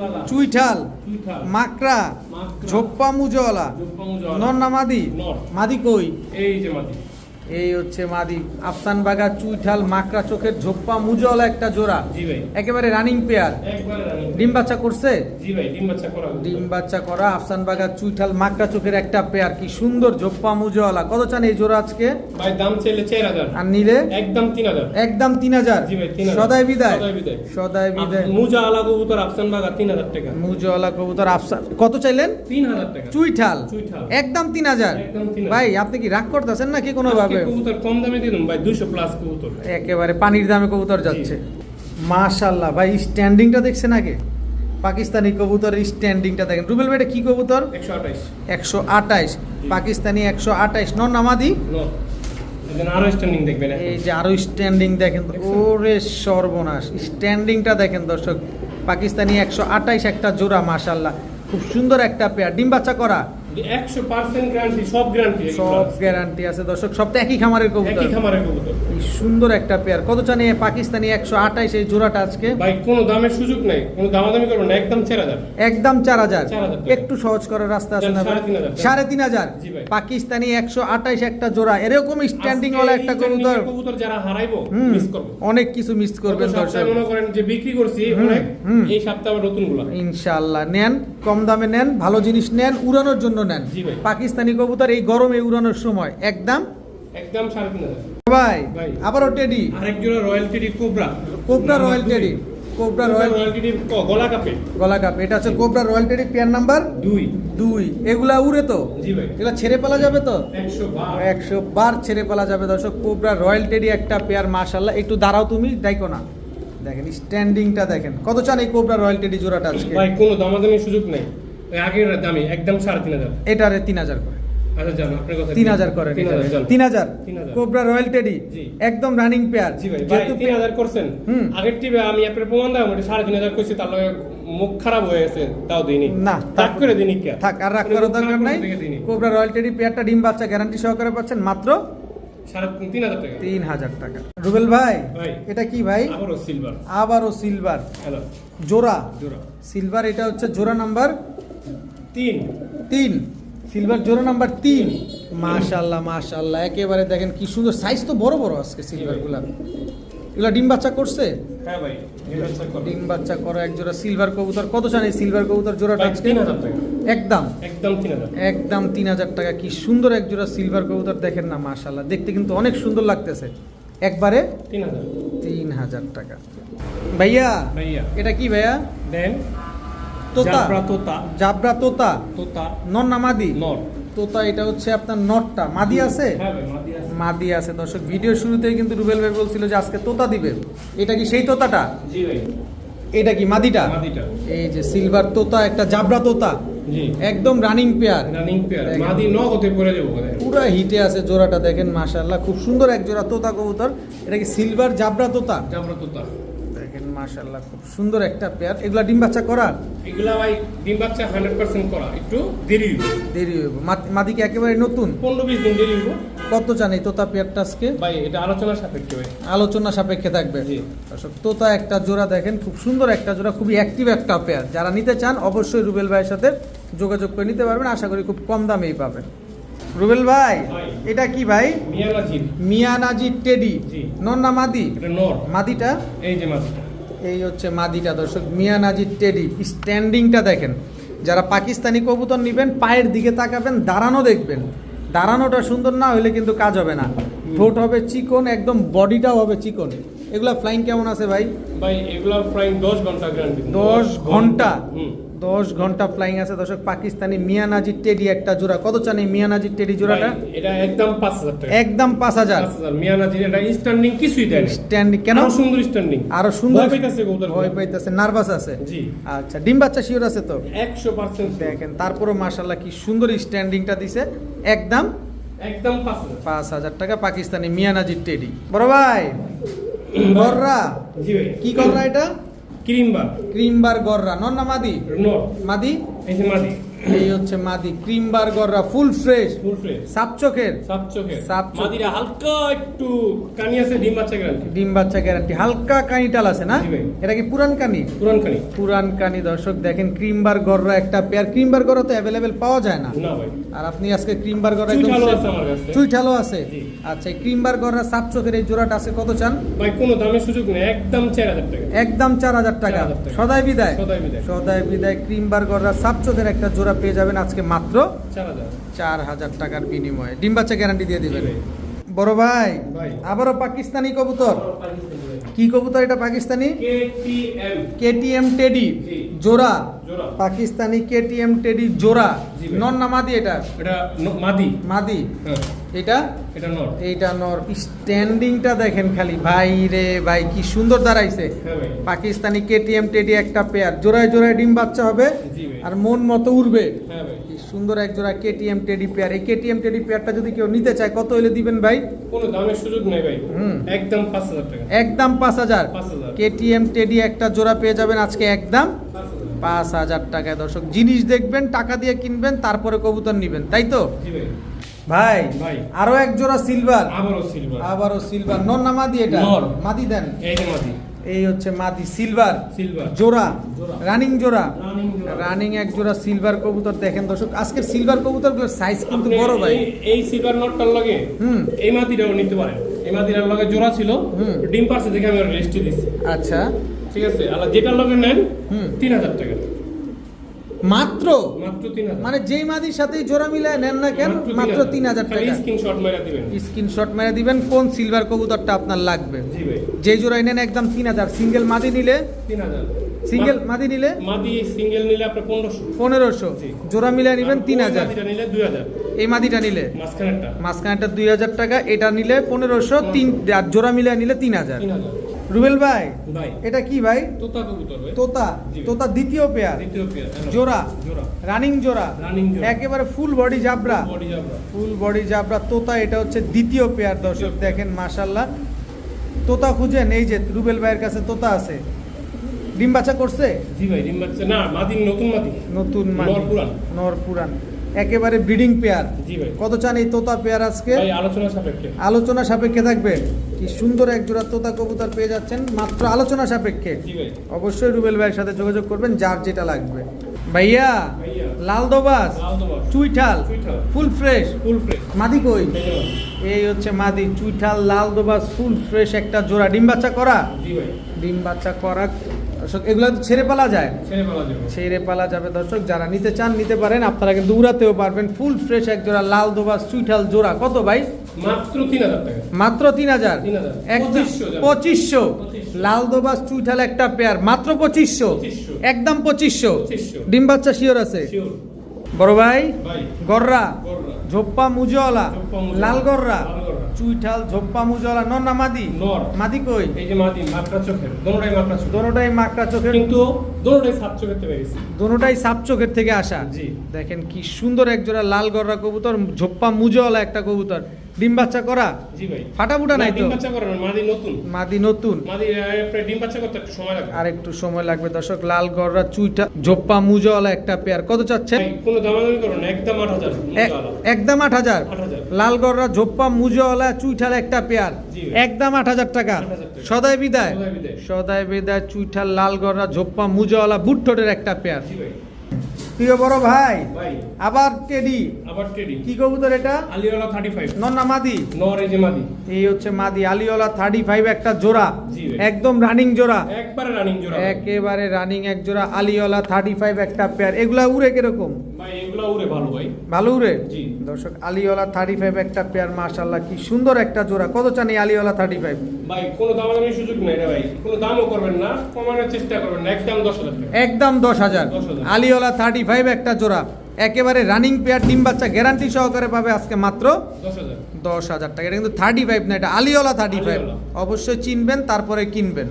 বাবা চুইঠাল চুইঠাল মাকড়া মাকড়া, ঝোপ্পা মুজওয়ালা জোপ্পামুজওয়ালা, নর না মাদি? নর। মাদি কই? এই যে মাটি। এই হচ্ছে মাদি। আফসান বাগা চুইঠাল মাকড়া চোখের ঝোপ্পা মুজওয়ালা একটা জোড়া, জি ভাই। একেবারে রানিং পেয়ার। একবারে রানিং। ডিম বাচ্চা করছে? জি ভাই, ডিম বাচ্চা করা। ডিম বাচ্চা করা আফসান বাগা চুইঠাল মাকড়া চোখের একটা পেয়ার, কি সুন্দর ঝোপ্পা মুজওয়ালা। কত চান এই জোড়া আজকে? ভাই দাম চাইলে 4000, আর নিলে একদম 3000। একদম 3000। জি ভাই, 3000। সদাই বিদায়। সদাই বিদায়। সদাই বিদায়। মুজা আলা কবুতর আফসান বাগা 3000 টাকা। মুজওয়ালা কবুতর আফসান। কত চাইলেন? 3000 টাকা। চুইঠাল চুইঠাল। একদম 3000। একদম 3000। ভাই আপনি কি রাগ করতেছেন নাকি কোনো ভাবে? আজকে কবুতর কম দামে দিলাম ভাই, 200 প্লাস কবুতর। একেবারে পানির দামে কবুতর যাচ্ছে। মাশাআল্লাহ ভাই, স্ট্যান্ডিংটা দেখছেন আগে? পাকিস্তানি কবুতরের স্ট্যান্ডিংটা দেখেন। রুবেল ভাই এটা কি কবুতর? 128। 128 পাকিস্তানি 128 নর নামাদি। নো এখানে আরো স্ট্যান্ডিং দেখবেন এখন। এই যে আরো স্ট্যান্ডিং দেখেন, ওরে সর্বনাশ। স্ট্যান্ডিংটা দেখেন দর্শক, পাকিস্তানি 128 একটা জোড়া। মাশাআল্লাহ খুব সুন্দর একটা পেয়ার। ডিম বাচ্চা করা? 100% গ্যারান্টি, সব গ্যারান্টি। সব গ্যারান্টি আছে দর্শক, সব তো একই খামারের কবুতর। একই খামারের কবুতর। এই সুন্দর একটা পেয়ার। কত চান এই পাকিস্তানি 128 এই জোড়াটা আজকে? ভাই কোনো দামের সুযোগ নাই, কোনো দামাদামি করবেন না, একদম 4000। একদম 4000। 4000 টাকা। একটু সহজ করার রাস্তা আছে না ভাই? 3500 3500। জি ভাই। পাকিস্তানি 128 একটা জোড়া, এরকম স্ট্যান্ডিং ওয়ালা একটা কবুতর। কবুতর যারা হারাইবো হুম, মিস করবে। অনেক কিছু মিস করবেন গত দর্শক। সপ্তাহে মনে করেন যে বিক্রি করছি অনেক, এই সপ্তাহে আবার নতুনগুলো। ইনশাআল্লাহ নেন, কম দামে নেন, ভালো জিনিস নেন, উড়ানোর জন্য নেন। জি ভাই। পাকিস্তানি কবুতর এই গরমে উড়ানোর সময় একদম। একদম 3500। ভাই ভাই। আবারও টেডি। আরেক জোড়া royal teddy cobra. Cobra royal teddy. Cobra royal royal teddy গলা কাপে। গলা কাপ। এটা হচ্ছে cobra royal teddy pair number 2। এগুলা উড়ে তো? জি ভাই। এগুলা ছেড়ে পালা যাবে তো? 112। 100 বার ছেড়ে পালা যাবে দর্শক। কোবরা রয়্যাল টেডি একটা পেয়ার। মাশাআল্লাহ একটু দাঁড়াও তুমি, ডাইকো না। দেখেন স্ট্যান্ডিংটা দেখেন। কত চান এই কোবরা রয়্যাল টেডি জোড়াটা আজকে? ভাই কোনো দামাদামি সুযোগ নাই, ওই আগের দামই একদম 3500। এটারে 3000 করে। আচ্ছা জান আপনার কথা। 3000 করে। 3000। 3000 3000 কোবরা রয়্যাল টেডি জি। একদম রানিং পেয়ার। জি ভাই। ভাই যেহেতু 3000 করছেন। হুম। আগের টিভি আমি আপনার প্রমাণ দাও, আমি 3500 কইছি, তার লগে মুখ খারাপ হয়ে গেছে, তাও দিইনি। না, তাক করে দিইনি কে? থাক, আর রাগ করার দরকার নাই। দিইনি। কোবরা রয়্যাল টেডি পেয়ারটা ডিম বাচ্চা গ্যারান্টি সহকারে পাচ্ছেন মাত্র 3500 টাকা। 3000 টাকা। রুবেল ভাই ভাই। এটা কি ভাই? আবারও সিলভার। আবারও সিলভার হ্যালো জোড়া। জোড়া সিলভার এটা হচ্ছে জোড়া নাম্বার 3। সিলভার জোড়া নাম্বার 3। মাশাআল্লাহ মাশাআল্লাহ একেবারে দেখেন কি সুন্দর সাইজ, তো বড় বড় আজকে সিলভার গুলা। এগুলা ডিম বাচ্চা করছে? হ্যাঁ ভাই, এটা চেক করুন। ডিম বাচ্চা করা এক জোড়া সিলভার কবুতর। কত চান এই সিলভার কবুতর জোড়াটা ভাই আজকে? 3000 টাকা। একদম একদম 3000। একদম 3000 টাকা। কি সুন্দর এক জোড়া সিলভার কবুতর দেখেন না, মাশাআল্লাহ দেখতে কিন্তু অনেক সুন্দর লাগতেছে। একবারে 3000। 3000 টাকা। ভাইয়া ভাইয়া এটা কি ভাইয়া? দেন তোতা। জাবরা তোতা। জাবরা তোতা। তোতা নর না মাদি? নর। তোতা এটা হচ্ছে আপনার নটটা। মাদি আছে? হ্যাঁ ভাই মাদি আছে। মাদি আছে দর্শক। ভিডিও শুরুতেই কিন্তু রুবেল ভাই বলছিল যে আজকে তোতা দিবে। এটা কি সেই তোতাটা? জি ভাই। এটা কি মাদিটা? মাদিটা। এই যে সিলভার তোতা, একটা জাবরা তোতা, জি। একদম রানিং পেয়ার। Running pair. দেখেন। মাদি নগদে পড়ে যাবো দেখেন। পুরো হিটে আছে জোড়াটা দেখেন। মাশাআল্লাহ খুব সুন্দর এক জোড়া তোতা কবুতর। এটা কি সিলভার জাবরা তোতা? জাবরা তোতা। দেখেন মাশাআল্লাহ খুব সুন্দর একটা পেয়ার। এগুলা ডিম বাচ্চা করা? এগুলা ভাই ডিম বাচ্চা 100% করা, একটু দেরি হইব। দেরি হইব। মাদি কি একেবারে নতুন? 15-20 দিন দেরি হইব। কত চান এই তোতা পেয়ারটা আজকে? ভাই এটা আলোচনার সাপেক্ষে ভাই। আলোচনা সাপেক্ষে থাকবে। জি। দর্শক তোতা একটা জোড়া দেখেন, খুব সুন্দর একটা জোড়া, খুবই অ্যাক্টিভ একটা পেয়ার। যারা নিতে চান অবশ্যই রুবেল ভাইয়ের সাথে যোগাযোগ করে নিতে পারবেন। আশা করি খুব কম দামেই পাবেন। রুবেল ভাই ভাই। এটা কি ভাই? মিয়ানাজির। মিয়ানাজি টেডি। জি। নর না মাদি? এটা নর। মাদিটা? এই যে মাদিটা। এই হচ্ছে মাদিটা দর্শক। মিয়ানাজি টেডি স্ট্যান্ডিংটা দেখেন। যারা পাকিস্তানি কবুতর নেবেন পায়ের দিকে তাকাবেন, দাঁড়ানো দেখবেন। দাঁড়ানোটা সুন্দর না হলে কিন্তু কাজ হবে না। ঠোঁট হবে চিকন, একদম বডিটাও হবে চিকন। এগুলা ফ্লাইং কেমন আছে ভাই? ভাই এগুলার ফ্লাইং 10 ঘন্টা গ্যারান্টি। 10 ঘন্টা? হুম। 10 ঘন্টা ফ্লাইং আছে দর্শক। পাকিস্তানি মিয়ানাজি টেডি একটা জোড়া, কত চান এই মিয়ানাজি টেডি জোড়াটা? ভাই, এটা একদম 5000 টাকা। একদম 5000। 5000 মিয়ানাজির এটা স্ট্যান্ডিং কিছুই দেয় না। স্ট্যান্ডিং কেন? আরো সুন্দর স্ট্যান্ডিং। আরো সুন্দর। ভয় পাইতাছে কবুতর। ভয় পাইতাছে, নার্ভাস আছে। জি। আচ্ছা, ডিম বাচ্চা শিওর আছে তো? 100% দেখেন তারপরও মাশাআল্লাহ কি সুন্দর স্ট্যান্ডিংটা দিছে। একদম একদম 5000। 5000 টাকা পাকিস্তানি মিয়ানাজি টেডি। বড় ভাই গররা, জি ভাই। কি গররা এটা? ক্রিমবার। ক্রিমবার গররা, নর না মাদি? নর। মাদি। এই যে মাদি। এই হচ্ছে মাদি ক্রিমবার গররা, ফুল ফ্রেশ, ফুল ফ্রেশ। সাপ চোখের। সাপ চোখে। সাপ চোখ। মাদিরা হালকা একটু কানি আছে, ডিম বাচ্চা গ্যারান্টি। ডিম বাচ্চা গ্যারান্টি, হালকা কানিটাল আছে না? জি ভাই। এটা কি পুরান কানি? পুরান কানি। পুরান কানি দর্শক দেখেন, ক্রিমবার গররা একটা পেয়ার। ক্রিমবার গররা তো অ্যাভেলেবেল পাওয়া যায় না। না ভাই। আর আপনি আজকে ক্রিমবার গররা চুইঠালও আছে আমার কাছে। চুইঠালও আছে। জি। আচ্ছা, এই ক্রিমবার গররা সাপ চোখের এই জোড়াটা আছে, কত চান? ভাই কোনো দামের সুযোগ নেই, একদম 4000 টাকা। একদম 4000 টাকা। 4000 টাকা। সদাই বিদায়। সদাই বিদায়। সদাই বিদায় ক্রিমবার গররা সাপ চোখের একটা জোড়া পেয়ে যাবেন আজকে মাত্র 4000। 4000 টাকার বিনিময়ে। ডিম বাচ্চা গ্যারান্টি দিয়ে দিবেন। জি ভাই। বড় ভাই ভাই। আবারও পাকিস্তানি কবুতর। কি কবুতর এটা পাকিস্তানি? KTM। কেটিএম টেডি জি। জোড়া। জোড়া। পাকিস্তানি কেটিএম টেডি জোড়া। জি ভাই। নর না মাদি এটা? এটা মাদি। মাদি। হ্যাঁ, এটা এটা নর। এইটা নর। স্ট্যান্ডিংটা দেখেন খালি, ভাই রে ভাই কি সুন্দর দাঁড়াইছে। হ্যাঁ ভাই। পাকিস্তানি কেটিএম টেডি একটা পেয়ার, জোড়ায় জোড়ায় ডিম বাচ্চা হবে জি ভাই। আর মন মতো উড়বে। হ্যাঁ ভাই। কি সুন্দর এক জোড়া কেটিএম টেডি পেয়ার। এই কেটিএম টেডি পেয়ারটা যদি কেউ নিতে চায় কত হলে দিবেন ভাই? কোনো দামের সুযোগ নেই ভাই। হুম। একদম 5000 টাকা। একদম 5000। 5000। কেটিএম টেডি একটা জোড়া পেয়ে যাবেন আজকে একদম 5000 টাকায় দর্শক। জিনিস দেখবেন, টাকা দিয়ে কিনবেন, তারপরে কবুতর নিবেন, তাই তো জি ভাই। ভাই? ভাই। আরো এক জোড়া সিলভার। আবারও সিলভার। আবারও সিলভার, নর না মাদি এটা? নর। মাদি দেন। এই যে মাদি। এই হচ্ছে মাদি সিলভার সিলভার। জোড়া, জোড়া। রানিং জোড়া। রানিং জোড়া। রানিং এক জোড়া সিলভার কবুতর। দেখেন দর্শক আজকের সিলভার কবুতরগুলোর সাইজ কিন্তু আপনি বড় ভাই। এই সিলভার নটটার লগে হুম। এই মাদিটাও নিতে পারেন। এই মাদিটার লগে জোড়া ছিল, হুম। ডিম পারছে দেখে আমি রেস্টে দিচ্ছি। আচ্ছা, ঠিক আছে, আল্লাহ যেটার লগে নেন হুম। 3000 টাকা। মাত্র মাত্র 3000। মানে যেই মাদির সাথেই জোড়া মিলায় নেন না কেন, মাত্র 3000 টাকা। স্ক্রিনশট মেরে দিবেন। স্ক্রিনশট মেরে দিবেন কোন সিলভার কবুতরটা আপনার লাগবে। জি ভাই। যেই জোড়াই নেন একদম 3000। সিঙ্গেল মাদি নিলে, 3000। সিঙ্গেল মাদি নিলে মাদি সিঙ্গেল নিলে আপনি 1500। 1500। জি। জোড়া মিলায় নেবেন আর ওই 3000। মাদিটা নিলে 2000। এই মাদিটা নিলে মাঝখানেরটা মাঝখানেটা 2000 টাকা, এটা নিলে 1500, আর জোড়া মিলায় নিলে 3000। 3000। রুবেল ভাই ভাই। এটা কি ভাই? তোতা কবুতর ভাই। তোতা। জি। তোতা দ্বিতীয় পেয়ার, দ্বিতীয় পেয়ার। জোড়া, জোড়া। রানিং জোড়া, রানিং জোড়া। একেবারে full body জাবরা। Body যাবরা। Full body জাবরা তোতা। এটা হচ্ছে দ্বিতীয় পেয়ার দর্শক। দ্বিতীয় দেখেন মাশাল্লাহ, তোতা খুঁজেন, এই যে রুবেল ভাইয়ের কাছে তোতা আছে। ডিম বাচ্চা করছে? জি ভাই, ডিম বাচ্চা না, মাদি নতুন মাদি। নতুন মাদি। নর পুরান। নর পুরান, একেবারে ব্রিডিং পেয়ার। জি ভাই। কত চান এই তোতা পেয়ার আজকে? ভাই আলোচনা সাপেক্ষে। আলোচনা সাপেক্ষে থাকবে। কি সুন্দর এক জোড়া তোতা কবুতর পেয়ে যাচ্ছেন মাত্র আলোচনা সাপেক্ষে। জি ভাই। অবশ্যই রুবেল ভাইয়ের সাথে যোগাযোগ করবেন যার যেটা লাগবে। ভাইয়া ভাইয়া। লাল দোবাস, লাল দোবাস। চুইঠাল, চুইঠাল। Full fresh. Full fresh. মাদি কই? এই যে মাদি। এই হচ্ছে মাদি চুইঠাল লাল দোবাস ফুল ফ্রেশ একটা জোড়া। ডিম বাচ্চা করা? জি ভাই। ডিম বাচ্চা করা দর্শক। এগুলো তো ছেড়ে পালা যায়? ছেড়ে পালা যাবে। ছেড়ে পালা যাবে দর্শক। যারা নিতে চান নিতে পারেন, আপনারা কিন্তু উড়াতেও পারবেন। ফুল ফ্রেশ এক জোড়া লাল দোবাস চুইঠাল জোড়া। কত ভাই? মাত্র 3000 টাকা। মাত্র 3000। 3000 একদম 2500। লাল দোবাস চুইঠাল একটা পেয়ার মাত্র 2500। 2500 একদম 2500। 2500 ডিম বাচ্চা শিওর আছে? শিওর। বড় ভাই ভাই। গররা, গররা। ঝোপ্পা মুজওয়ালা, ঝোপ্পা মুজওয়ালা। লাল গররা, লাল গররা। চুইঠাল ঝোপ্পা মুজওয়ালা। নর না মাদি? নর। মাদি কই? এই যে মাদি মাকড়া চোখের, দোনোটাই মাকড়া চোখ। দোনোটাই মাকড়া চোখের, কিন্তু দোনোটাই সাত চোখের থেকে গেছে। দোনোটাই সাপ চোখের থেকে আসা। জি। দেখেন কি সুন্দর এক জোড়া লাল গররা কবুতর, ঝোপ্পা মুজওয়ালা একটা কবুতর। ডিম বাচ্চা করা? জি ভাই। ফাটাফুটা নাই তো? ডিম বাচ্চা করে না, মাদি নতুন। মাদি নতুন, মাদি আপনার ডিম বাচ্চা করতে একটু সময় লাগবে। আর একটু সময় লাগবে দর্শক। লাল গররা চুইটা ঝোপ্পা মুজওয়ালা একটা পেয়ার। কত চাচ্ছেন? ভাই কোনো দামাদামি করো না, একদম 8000। একদম 8000। 8000। লাল গররা ঝোপ্পা মুজওয়ালা চুইঠাল একটা পেয়ার, জি। একদম 8000 টাকা। 8000 টাকা। সদাই বিদায়। সদাই বিদায়। সদাই বিদায় চুইঠাল লাল গররা ঝোপ্পা মুজওয়ালা বুটঠোটের একটা পেয়ার। জি ভাই। প্রিয় বড় ভাই ভাই আবার টেডি, আবার টেডি কি কবুতর এটা? আলিওয়ালা 35 নর না মাদি? নর, এই যে মাদি। এই হচ্ছে মাদি আলিওয়ালা 35 একটা জোড়া, জি ভাই। একদম রানিং জোড়া, একবারে রানিং জোড়া। একেবারে রানিং এক জোড়া আলিওয়ালা 35 একটা পেয়ার। এগুলা উড়ে কিরকম? ভাই এগুলা উড়ে ভালো ভাই। ভালো উড়ে? জি। দর্শক আলিওয়ালা 35 একটা পেয়ার, মাশাআল্লাহ কি সুন্দর একটা জোড়া। কত চান এই আলিওয়ালা 35? ভাই কোনো দামাদামির সুযোগ নাই রে ভাই, কোনো দামও করবেন না, কমানোর চেষ্টা করবেন না, একদম 10,000 টাকা। একদম 10,000। 10,000 আলিওয়ালা 35 একটা জোড়া, একেবারে রানিং পেয়ার, ডিম বাচ্চা গ্যারান্টি সহকারে পাবে আজকে মাত্র 10,000। 10,000 টাকা। এটা কিন্তু 35 না, এটা আলিওয়ালা 35। আলিওয়ালা। অবশ্যই চিনবেন তারপরে কিনবেন।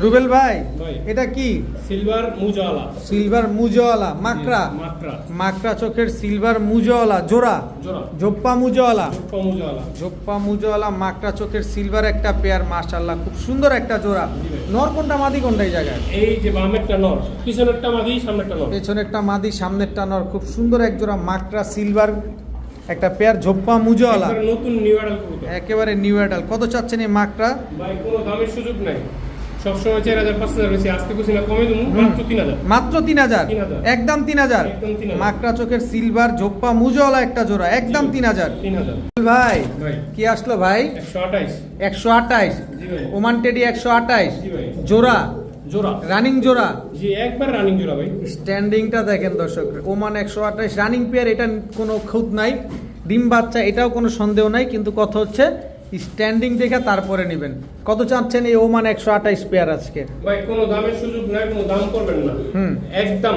রুবেল ভাই ভাই। এটা কি? সিলভার মুজাওয়ালা। সিলভার মুজওয়ালা মাকড়া, মাকড়া। মাকড়া চোখের সিলভার মুজওয়ালা জোড়া, জোড়া। জোপ্পা মুজওয়ালা, জোপ্পা মুজাওয়ালা। জোপ্পা মুজওয়ালা মাকড়া চোখের সিলভার একটা পেয়ার, মাশাআল্লাহ খুব সুন্দর একটা জোড়া। জি ভাই। নর কোনটা মাদি কোনটা এই জায়গায়? এই যে বামেরটা নর, পিছনেরটা মাদি, সামনেরটা নর। পেছনেরটা মাদি সামনেরটা নর, খুব সুন্দর এক জোড়া মাকড়া সিলভার একটা পেয়ার, ঝোপ্পা মুজওয়ালা, একবারে নতুন নিউ অ্যাডাল কবুতর। একেবারে নিউ অ্যাডাল। কত চাচ্ছেন এই মাকড়া? ভাই কোনো দামের সুযোগ নাই, সবসময় 4,000 5,000 বেশি, আজকে কিছু না কমে দেবো, মাত্র 3,000। মাত্র 3,000, 3,000 একদম 3,000। একদম 3,000। মাকড়া চোখের সিলভার ঝোপ্পা মুজওয়ালা একটা জোড়া, একদম 3,000। 3,000। ভাই ভাই কি আসলো ভাই? 128। 128। জি ভাই। ওমান টেডি 128 জি ভাই। জোড়া, জোড়া। রানিং জোড়া। জি একবার রানিং জোড়া ভাই। স্ট্যান্ডিংটা দেখেন দর্শক, ওমান 128 রানিং পেয়ার, এটা কোনো খুঁত নাই, ডিম বাচ্চা এটাও কোনো সন্দেহ নাই, কিন্তু কথা হচ্ছে স্ট্যান্ডিং দেখে তারপরে নেবেন। কত চাচ্ছেন এই ওমান 128 পেয়ার আজকে? ভাই কোনো দামের সুযোগ নাই, কোনো দাম করবেন না, হুম। একদম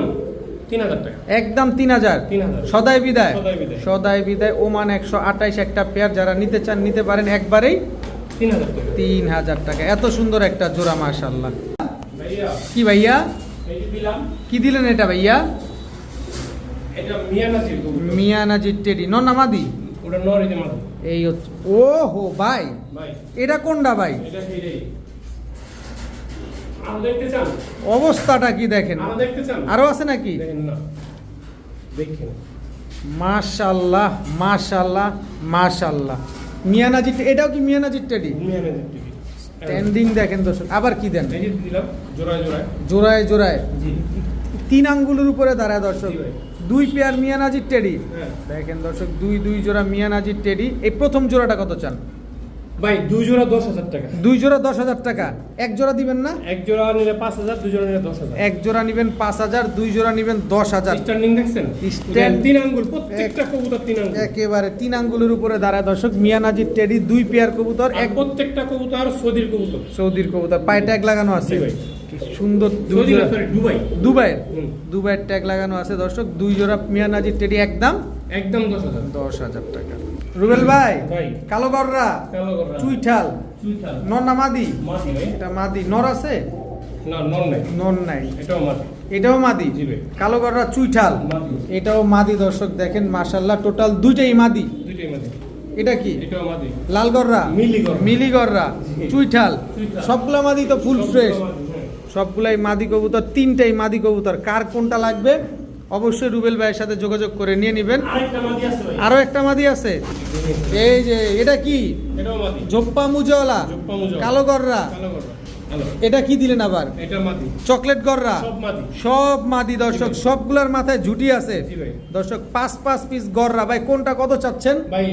3,000 টাকা। একদম 3,000। 3,000 সদাই বিদায়, সদাই বিদায়। সদাই বিদায়। ওমান 128 একটা পেয়ার, যারা নিতে চান নিতে পারেন, একবারেই 3,000 টাকা। 3,000 টাকা। এত সুন্দর একটা জোড়া, মাশাআল্লাহ। ভাইয়া কি ভাইয়া এই যে দিলাম, কি দিলেন এটা ভাইয়া? এটা মিয়ানাজির কবুতর। মিয়ানাজির টেডি, নর না মাদি? ওটা নর, এই যে মাদি। এই হচ্ছে, ও হো ভাই, ভাই এটা কোনটা ভাই? এটা সেইটাই। আরো দেখতে চান? অবস্থাটা কি দেখেন, আরো দেখতে চান? আরো আছে নাকি? দেখেন না, দেখেন। মাশাআল্লাহ মাশাআল্লাহ মাশাআল্লাহ। মিয়ানাজির, এটাও কি মিয়ানাজির টেডি? মিয়ানাজির টিভি। স্ট্যান্ডিং দেখেন দর্শক। আবার কি দেন? এই যে দিলাম জোড়ায় জোড়ায়। জোড়ায় জোড়ায়, জি 3 আঙ্গুলের উপরে দাঁড়ায় দর্শক। জি ভাই। 2 পেয়ার মিয়ানাজির টেডি, হ্যাঁ। দেখেন দর্শক, 2 জোড়া মিয়ানাজির টেডি। এই প্রথম জোড়াটা কত চান? ভাই 2 জোড়া 10,000 টাকা। 2 জোড়া 10,000 টাকা। এক জোড়া দিবেন না? এক জোড়া নিলে 5,000, 2 জোড়া নিলে 10,000। এক জোড়া নিবেন 5,000, 2 জোড়া নিবেন 10,000। স্ট্যান্ডিং দেখছেন? স্ট্যান্ড- 3 আঙ্গুল, প্রত্যেকটা কবুতর 3 আঙ্গুল। একেবারে 3 আঙ্গুলের উপরে দাঁড়ায় দর্শক, মিয়ানাজির টেডি, 2 পেয়ার কবুতর, আর এক প্রত্যেকটা কবুতর সৌদির কবুতর। সৌদির কবুতর, পায়ে ট্যাগ লাগানো আছে। জি ভাই। কি সুন্দর। সৌদি না, সরি, দুবাই। দুবাইয়ের, হুম। দুবাইয়ের ট্যাগ লাগানো আছে দর্শক। 2 জোড়া মিয়ানাজির টেডি, একদম একদম 10,000। 10,000 টাকা। রুবেল ভাই ভাই কালো গররা, কালো গররা। চুইঠাল, চুইঠাল। নর না মাদি? মাদি ভাই। এটা মাদি। নর আছে? না নর নাই। নর নাই। এটাও মাদি। এটাও মাদি। জি ভাই। কালো গররা চুইঠাল, মাদি। এটাও মাদি দর্শক, দেখেন মাশাআল্লাহ, টোটাল দুইটাই মাদি। দুইটাই মাদি। এটা কি? এটাও মাদি। লাল গররা, মিলি গররা। মিলি গররা, জি। চুইঠাল, চুইঠাল। সবগুলা মাদি তো ফুল সবগুলো ফ্রেশ, মাদি, হ্যাঁ। সবগুলাই মাদি কবুতর, 3টাই মাদি কবুতর। কার কোনটা লাগবে অবশ্যই রুবেল ভাইয়ের সাথে যোগাযোগ করে নিয়ে নেবেন। আরেকটা মাদি আছে ভাই। আরো একটা মাদি আছে, এই যে এটা কি? এটাও মাদি। জোপ্পা মুজওয়ালা, জোপ্পা মুজওয়ালা। কালো গররা। কালো গররা। হ্যালো। এটা কি দিলেন আবার? এটা মাদি। চকলেট গররা, সব মাদি। সব মাদি দর্শক, সবগুলার মাথায় ঝুটি আছে জি ভাই। দর্শক। 5 পিস গররা। ভাই কোনটা কত চাচ্ছেন? ভাই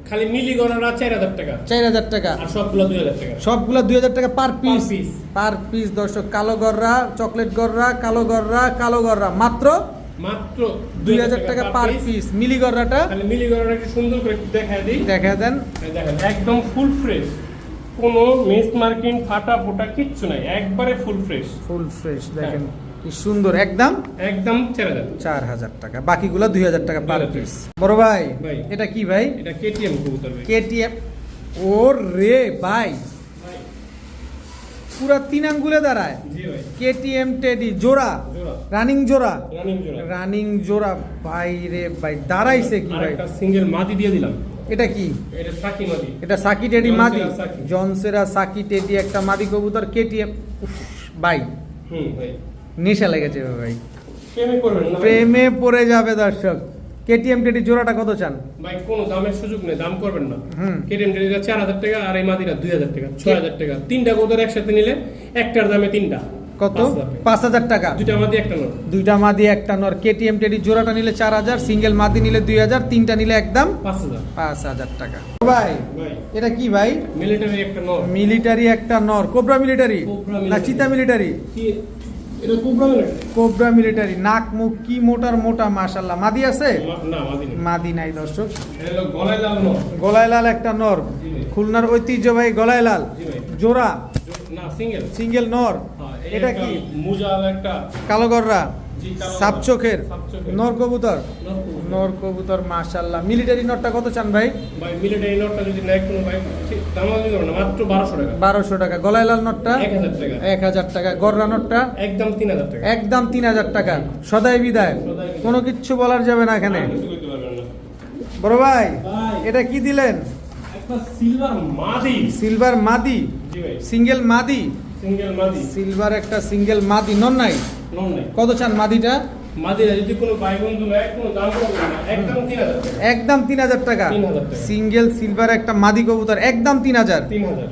খালি মিলি গররা 4,000 টাকা। 4,000 টাকা। আর সবগুলো 2,000 টাকা। সবগুলা 2,000 টাকা per piece. piece। Per piece দর্শক। কালো গররা, চকলেট গররা, কালো গররা, কালো গররা, মাত্র মাত্র 2,000 টাকা পার পিস। মিলি গররাটা খালি মিলি গররা একটু সুন্দর করে একটু দেখায় দিই। দেখা দেন। এই দেখেন একদম ফুল ফ্রেশ, কোনো মিস মার্কিং ফাটা ফোটা কিচ্ছু নাই, একবারে ফুল ফ্রেশ। ফুল ফ্রেশ দেখেন কি সুন্দর, একদম একদম 4,000। 4,000 টাকা, বাকিগুলো 2,000 টাকা পার 2,000 পিস। বড় ভাই ভাই। এটা কি ভাই? এটা কেটিএম কবুতর ভাই। কেটিএম। ওর রে ভাই, পুরা 3 আঙ্গুলে দাঁড়ায়। জি ভাই। কেটিএম টেডি জোড়া, জোড়া। রানিং জোড়া, রানিং জোড়া। রানিং জোড়া। ভাই রে ভাই, দাঁড়াইছে কি ভাই? আরেকটা সিঙ্গেল মাদি দিয়ে দিলাম। এটা কি? এটা সাকি মাদি। এটা সাকি টেডি মাদি, জনসেরা সাকি। জনসেরা সাকি টেডি একটা মাদি কবুতর, কেটিএম। ভাই ভাই নেশা লেগেছে ভাই, প্রেমে করবেন না ভাই। প্রেমে পড়ে যাবে দর্শক। কেটিএম টেডি জোড়াটা কত চান? ভাই কোনো দামের সুযোগ নেই, দাম করবেন না। হুম। কেটিএম টেডিটা 4,000 টাকা আর এই মাদিটা 2,000 টাকা, 6,000 টাকা। 3টা কবুতর একসাথে নিলে একটার দামে 3টা। কত 5,000 5,000 টাকা দুইটা মাদি একটা নর। দুইটা মাদি একটা নর। কেটিএম টেডি জোড়াটা নিলে 4,000, সিঙ্গেল মাদি নিলে 2,000, তিনটা নিলে একদম 5,000 5,000 টাকা। ভাই ভাই এটা কি ভাই? মিলিটারি একটা নর। মিলিটারি একটা নর। কোবরা মিলিটারি কোবরা না মিলিটারি। চিতা মিলিটারি? কি এটা কোবরা মিলিটারি? Cobra military. নাক মুখ কি মোটার মোটা মাশাআল্লাহ। মাদি আছে? না মাদি না। মাদি নাই দর্শক। এটা হলো গলায় লাল নর। গলায় লাল একটা নর। জি ভাই। খুলনার ঐতিহ্যবাহী গলায় লাল জি ভাই। জোড়া না সিঙ্গেল। সিঙ্গেল নর। হ্যাঁ এটা একটা কি? মুজাল একটা। কালো গররা জি কালো। সাপ চোখের সাপ চোখের। নর কবুতর। নর কবুতর। নর কবুতর মাশাআল্লাহ। মিলিটারি নরটা কত চান ভাই? ভাই মিলিটারি নরটা যদি নেয় কোনো ভাই ঠিক দামাদামি করবে না, মাত্র 1200 টাকা। 1200 টাকা। গলায় লাল নরটা 1000 টাকা। 1000 টাকা। গররা নরটা একদম 3000 টাকা। একদম 3000 টাকা। সদাই বিদায়। সদাই বিদায়। কোনো কিচ্ছু বলার যাবে না এখানে। আর কিছু করতে পারবেন না। বড় ভাই ভাই। এটা কি দিলেন? একটা সিলভার মাদি। সিলভার মাদি। জি ভাই। সিঙ্গেল মাদি। সিঙ্গেল মাদি। সিলভার একটা সিঙ্গেল মাদি। নন নাই? নন নাই। কত চান মাদিটা? মাদি যদি কোনো ভাই বন্ধু নেয় কোনো দাম করবে না, একদম 3000 টাকা। একদম 3000 টাকা। 3000 টাকা। সিঙ্গেল সিলভার একটা মাদি কবুতর একদম 3000। 3000